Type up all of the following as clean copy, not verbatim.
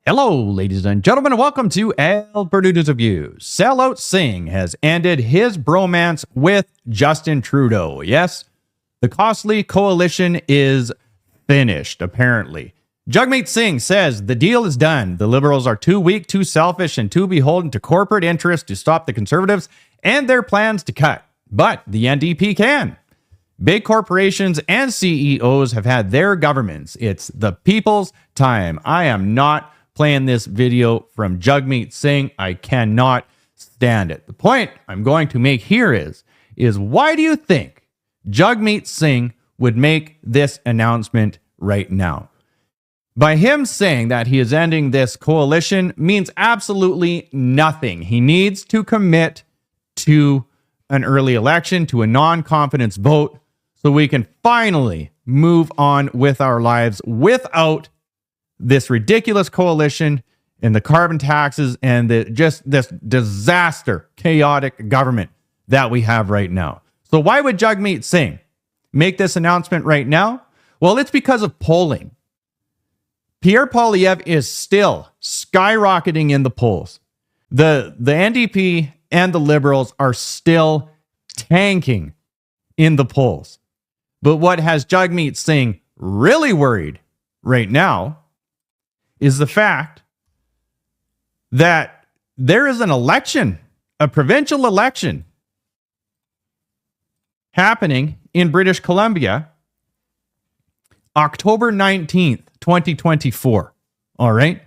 Hello, ladies and gentlemen, and welcome to Alberta News Reviews. Sellout Singh has ended his bromance with Justin Trudeau. Yes, the costly coalition is finished, apparently. Jagmeet Singh says the deal is done. The Liberals are too weak, too selfish, and too beholden to corporate interests to stop the Conservatives and their plans to cut. But the NDP can. Big corporations and CEOs have had their governments. It's the people's time. I am not playing this video from Jagmeet Singh. I cannot stand it. The point I'm going to make here is why do you think Jagmeet Singh would make this announcement right now? By him saying that he is ending this coalition means absolutely nothing. He needs to commit to an early election, to a non-confidence vote, so we can finally move on with our lives without this ridiculous coalition and the carbon taxes and just this disaster, chaotic government that we have right now. So why would Jagmeet Singh make this announcement right now? Well, it's because of polling. Pierre Poilievre is still skyrocketing in the polls. The NDP and the Liberals are still tanking in the polls. But what has Jagmeet Singh really worried right now is the fact that there is an election, a provincial election, happening in British Columbia, October 19th, 2024. All right?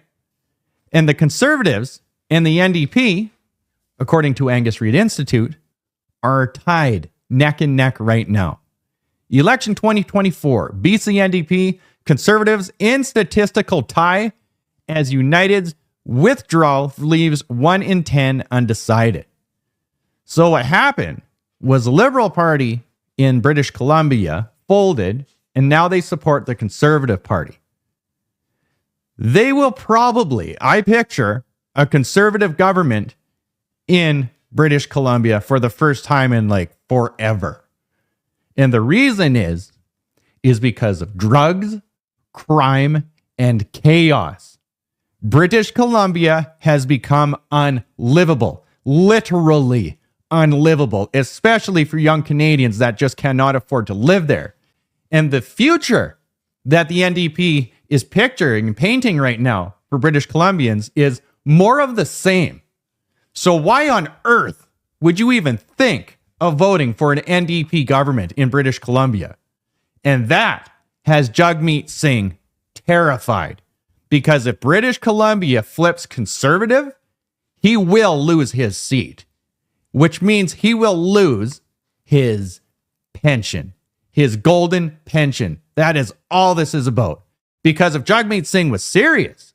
And the Conservatives and the NDP, according to Angus Reid Institute, are tied neck and neck right now. Election 2024, BC NDP, Conservatives in statistical tie as United's withdrawal leaves 1 in 10 undecided. So what happened was the Liberal Party in British Columbia folded, and now they support the Conservative Party. They will probably, I picture, a Conservative government in British Columbia for the first time in like forever. And the reason is because of drugs, crime, and chaos. British Columbia has become unlivable, literally unlivable, especially for young Canadians that just cannot afford to live there. And the future that the NDP is picturing and painting right now for British Columbians is more of the same. So why on earth would you even think of voting for an NDP government in British Columbia? And that has Jagmeet Singh terrified, because if British Columbia flips Conservative, he will lose his seat, which means he will lose his pension, his golden pension. That is all this is about. Because if Jagmeet Singh was serious,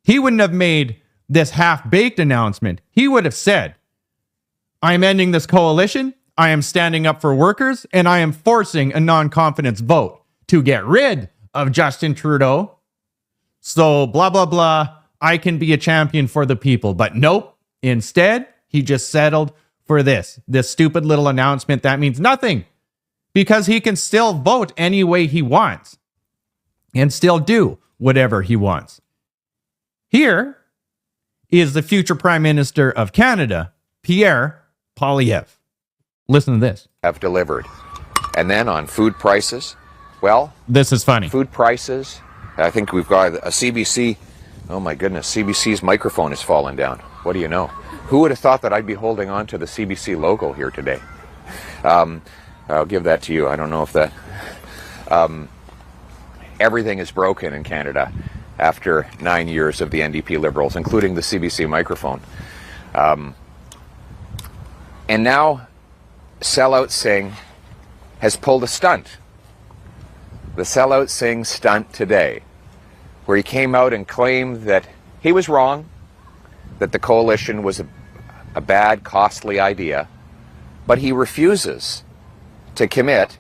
he wouldn't have made this half-baked announcement. He would have said, I'm ending this coalition, I am standing up for workers, and I am forcing a non-confidence vote to get rid of Justin Trudeau. So blah, blah, blah, I can be a champion for the people. But nope, instead, he just settled for this stupid little announcement that means nothing, because he can still vote any way he wants and still do whatever he wants. Here is the future Prime Minister of Canada, Pierre Poilievre. Listen to this. Have delivered. And then on food prices, well, this is funny. Food prices, I think we've got a CBC. Oh my goodness, CBC's microphone has fallen down. What do you know? Who would have thought that I'd be holding on to the CBC logo here today? I'll give that to you. I don't know if that... everything is broken in Canada after 9 years of the NDP Liberals, including the CBC microphone. And now sellout Singh has pulled a stunt. The sellout Singh stunt today, where he came out and claimed that he was wrong, that the coalition was a bad, costly idea, but he refuses to commit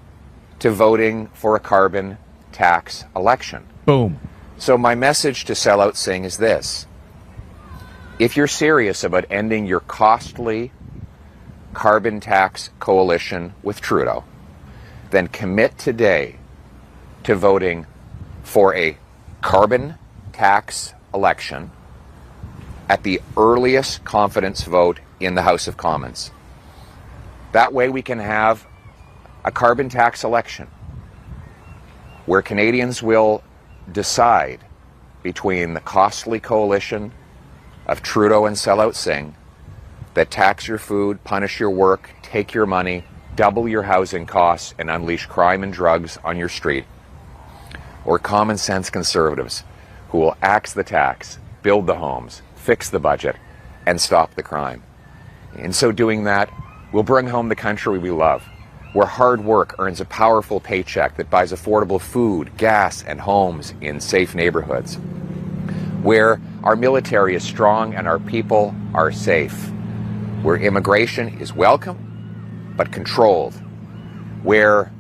to voting for a carbon tax election. Boom. So my message to sellout Singh is this. If you're serious about ending your costly carbon tax coalition with Trudeau, then commit today to voting for a carbon tax election at the earliest confidence vote in the House of Commons. That way we can have a carbon tax election where Canadians will decide between the costly coalition of Trudeau and sellout Singh that tax your food, punish your work, take your money, double your housing costs, and unleash crime and drugs on your street, or common sense conservatives who will axe the tax, build the homes, fix the budget, and stop the crime. In so doing that, we'll bring home the country we love, where hard work earns a powerful paycheck that buys affordable food, gas, and homes in safe neighborhoods, where our military is strong and our people are safe, where immigration is welcome but controlled, where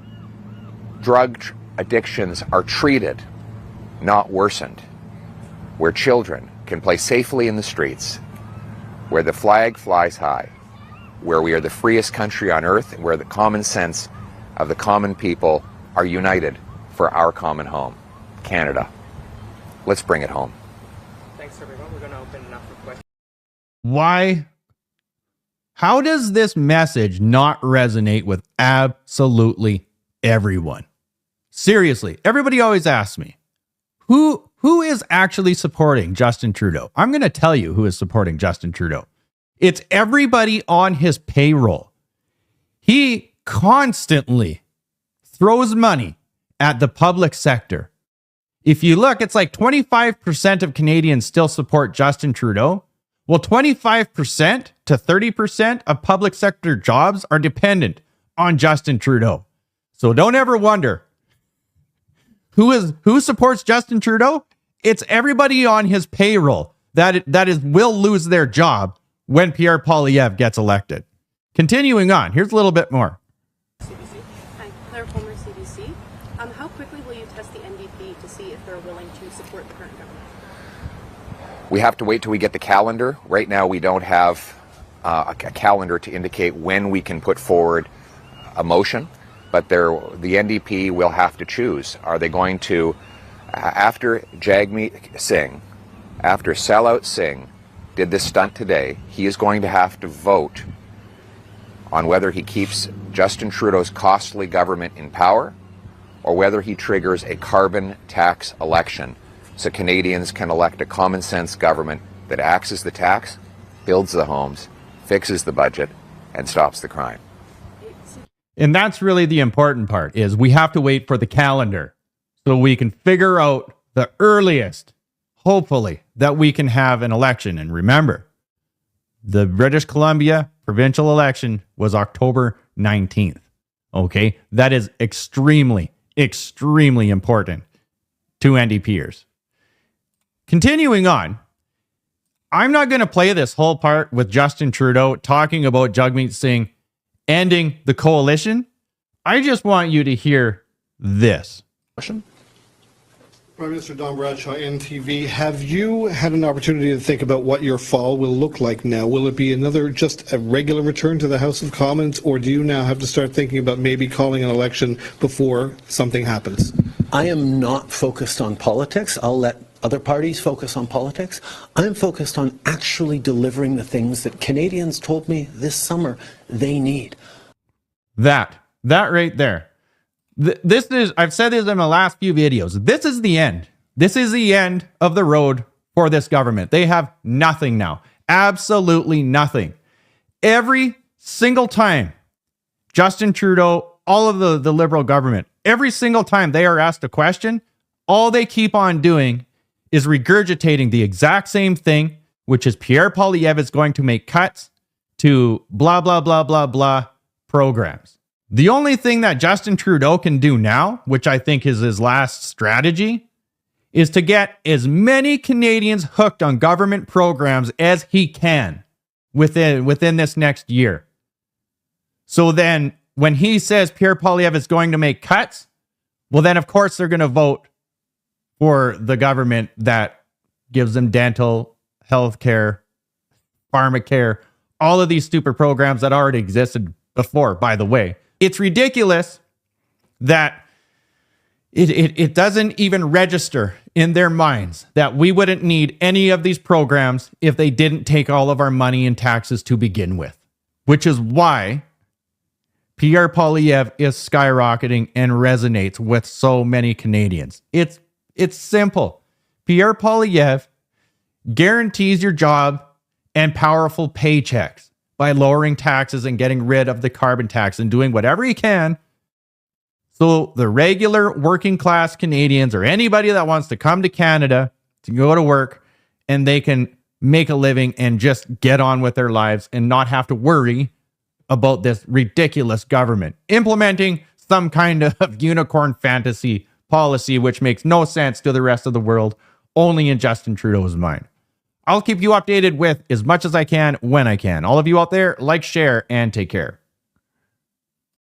drug addictions are treated, not worsened, where children can play safely in the streets, where the flag flies high, where we are the freest country on earth, and where the common sense of the common people are united for our common home, Canada. Let's bring it home. Thanks, everyone. We're going to open it up for questions. Why? How does this message not resonate with absolutely everyone? Seriously, everybody always asks me, who is actually supporting Justin Trudeau? I'm going to tell you who is supporting Justin Trudeau. It's everybody on his payroll. He constantly throws money at the public sector. If you look, it's like 25% of Canadians still support Justin Trudeau. Well, 25% to 30% of public sector jobs are dependent on Justin Trudeau. So don't ever wonder who supports Justin Trudeau. It's everybody on his payroll that will lose their job when Pierre Poilievre gets elected. Continuing on, here's a little bit more. CBC. Hi, Claire Palmer, CBC. How quickly will you test the NDP to see if they're willing to support the current government? We have to wait till we get the calendar. Right now we don't have a calendar to indicate when we can put forward a motion, but the NDP will have to choose. Are they going to, after Jagmeet Singh, after sellout Singh did this stunt today, he is going to have to vote on whether he keeps Justin Trudeau's costly government in power or whether he triggers a carbon tax election so Canadians can elect a common sense government that axes the tax, builds the homes, fixes the budget, and stops the crime. And that's really the important part, is we have to wait for the calendar so we can figure out the earliest, hopefully, that we can have an election. And remember, the British Columbia provincial election was October 19th. Okay? That is extremely, extremely important to NDPers. Continuing on, I'm not going to play this whole part with Justin Trudeau talking about Jagmeet Singh ending the coalition. I just want you to hear this. Prime Minister Don Bradshaw, NTV, have you had an opportunity to think about what your fall will look like now? Will it be just a regular return to the House of Commons, or do you now have to start thinking about maybe calling an election before something happens? I am not focused on politics. I'll let other parties focus on politics. I'm focused on actually delivering the things that Canadians told me this summer they need. That right there. This is, I've said this in the last few videos. This is the end. This is the end of the road for this government. They have nothing now. Absolutely nothing. Every single time Justin Trudeau, all of the Liberal government, every single time they are asked a question, all they keep on doing is regurgitating the exact same thing, which is Pierre Poilievre is going to make cuts to blah, blah, blah, blah, blah programs. The only thing that Justin Trudeau can do now, which I think is his last strategy, is to get as many Canadians hooked on government programs as he can within this next year. So then when he says Pierre Poilievre is going to make cuts, well, then of course they're going to vote for the government that gives them dental, healthcare, pharmacare, all of these stupid programs that already existed before, by the way. It's ridiculous that it doesn't even register in their minds that we wouldn't need any of these programs if they didn't take all of our money in taxes to begin with, which is why Pierre Poilievre is skyrocketing and resonates with so many Canadians. It's simple. Pierre Poilievre guarantees your job and powerful paychecks by lowering taxes and getting rid of the carbon tax and doing whatever he can so the regular working class Canadians or anybody that wants to come to Canada to go to work and they can make a living and just get on with their lives and not have to worry about this ridiculous government implementing some kind of unicorn fantasy policy which makes no sense to the rest of the world, only in Justin Trudeau's mind. I'll keep you updated with as much as I can when I can. All of you out there, like, share, and take care.